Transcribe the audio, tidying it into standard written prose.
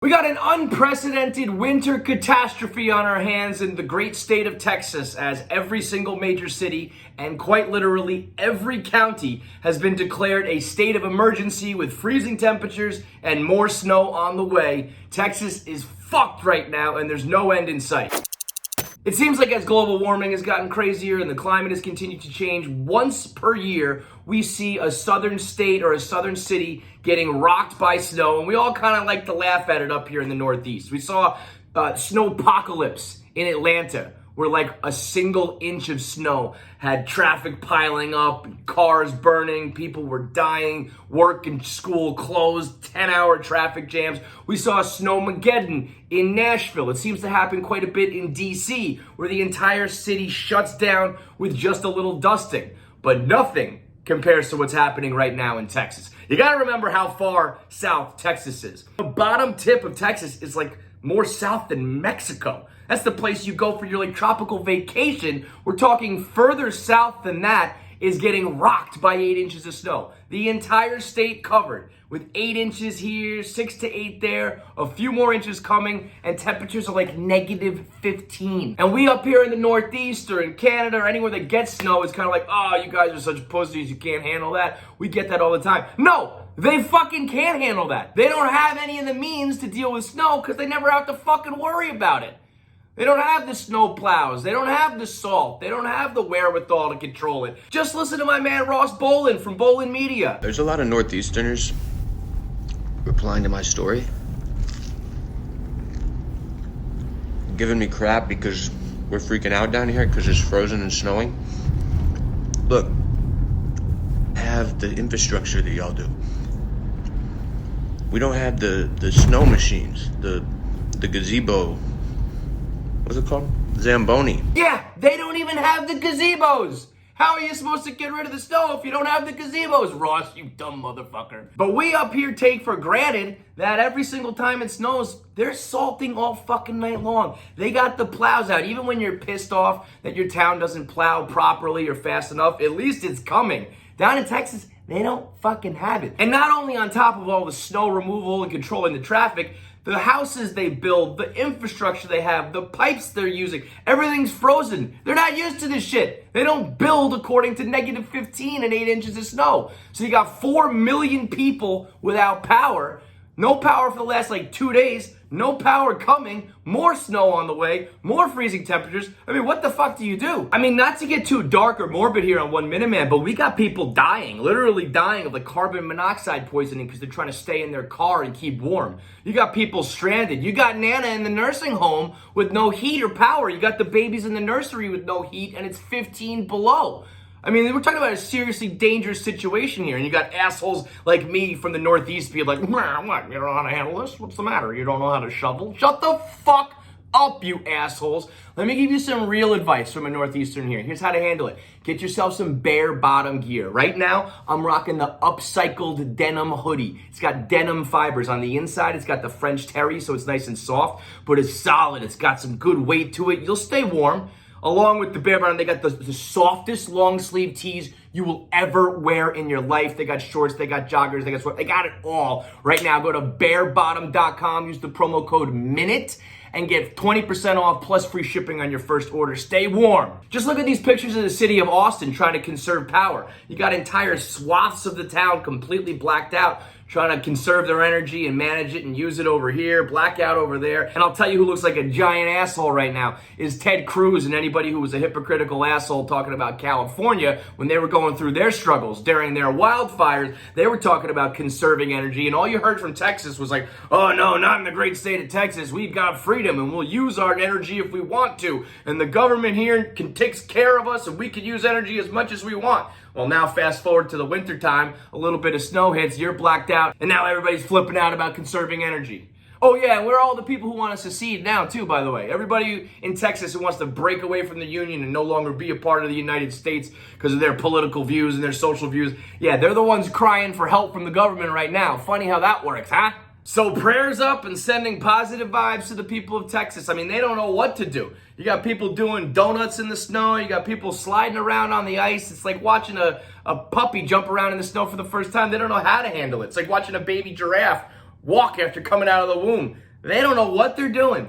We got an unprecedented winter catastrophe on our hands in the great state of Texas, as every single major city and quite literally every county has been declared a state of emergency with freezing temperatures and more snow on the way. Texas is fucked right now and there's no end in sight. It seems like as global warming has gotten crazier and the climate has continued to change, once per year we see a southern state or a southern city getting rocked by snow, and we all kind of like to laugh at it up here in the Northeast. We saw snowpocalypse in Atlanta, where like a single inch of snow had traffic piling up, cars burning, people were dying, work and school closed, 10-hour traffic jams. We saw Snowmageddon in Nashville. It seems to happen quite a bit in DC, where the entire city shuts down with just a little dusting. But nothing compares to what's happening right now in Texas. You gotta remember how far south Texas is. The bottom tip of Texas is like more south than Mexico. That's the place you go for your like tropical vacation. We're talking further south than that is getting rocked by 8 inches of snow. The entire state covered with 8 inches here, 6 to 8 there, a few more inches coming, and temperatures are like negative 15. And we up here in the Northeast or in Canada or anywhere that gets snow is kind of like, oh, you guys are such pussies, you can't handle that. We get that all the time. No, they fucking can't handle that. They don't have any of the means to deal with snow because they never have to fucking worry about it. They don't have the snow plows. They don't have the salt. They don't have the wherewithal to control it. Just listen to my man Ross Bolin from Bolin Media. There's a lot of Northeasterners replying to my story, giving me crap because we're freaking out down here because it's frozen and snowing. Look, I have the infrastructure that y'all do. We don't have the snow machines, the gazebo. What's it called? Zamboni. Yeah, they don't even have the gazebos. How are you supposed to get rid of the snow if you don't have the gazebos, Ross, you dumb motherfucker? But we up here take for granted that every single time it snows, they're salting all fucking night long. They got the plows out. Even when you're pissed off that your town doesn't plow properly or fast enough, at least it's coming. Down in Texas, they don't fucking have it. And not only on top of all the snow removal and controlling the traffic, the houses they build, the infrastructure they have, the pipes they're using, everything's frozen. They're not used to this shit. They don't build according to negative 15 and 8 inches of snow. So you got 4 million people without power. No power for the last like 2 days. No power coming. More snow on the way. More freezing temperatures. I mean, what the fuck do you do? I mean, not to get too dark or morbid here on 1 Minute Man, but we got people dying, literally dying of the carbon monoxide poisoning because they're trying to stay in their car and keep warm. You got people stranded. You got Nana in the nursing home with no heat or power. You got the babies in the nursery with no heat and it's 15 below. I mean, we're talking about a seriously dangerous situation here, and you got assholes like me from the Northeast being like, what, you don't know how to handle this? What's the matter? You don't know how to shovel? Shut the fuck up, you assholes. Let me give you some real advice from a Northeastern here. Here's how to handle it. Get yourself some bare bottom gear. Right now, I'm rocking the upcycled denim hoodie. It's got denim fibers on the inside. It's got the French terry, so it's nice and soft, but it's solid. It's got some good weight to it. You'll stay warm. Along with the bare bottom, they got the softest long sleeve tees you will ever wear in your life. They got shorts, they got joggers, they got sweat, they got it all. Right now, go to barebottom.com, use the promo code MINUTE, and get 20% off plus free shipping on your first order. Stay warm. Just look at these pictures of the city of Austin trying to conserve power. You got entire swaths of the town completely blacked out, trying to conserve their energy and manage it and use it over here, blackout over there. And I'll tell you who looks like a giant asshole right now is Ted Cruz and anybody who was a hypocritical asshole talking about California when they were going through their struggles during their wildfires. They were talking about conserving energy, and all you heard from Texas was like, oh no, not in the great state of Texas. We've got freedom and we'll use our energy if we want to. And the government here takes care of us and we can use energy as much as we want. Well, now fast forward to the winter time, a little bit of snow hits, you're blacked out, and now everybody's flipping out about conserving energy. Oh yeah, and we're all the people who want to secede now too, by the way. Everybody in Texas who wants to break away from the Union and no longer be a part of the United States because of their political views and their social views. Yeah, they're the ones crying for help from the government right now. Funny how that works, huh? So prayers up and sending positive vibes to the people of Texas. I mean, they don't know what to do. You got people doing donuts in the snow. You got people sliding around on the ice. It's like watching a puppy jump around in the snow for the first time. They don't know how to handle it. It's like watching a baby giraffe walk after coming out of the womb. They don't know what they're doing.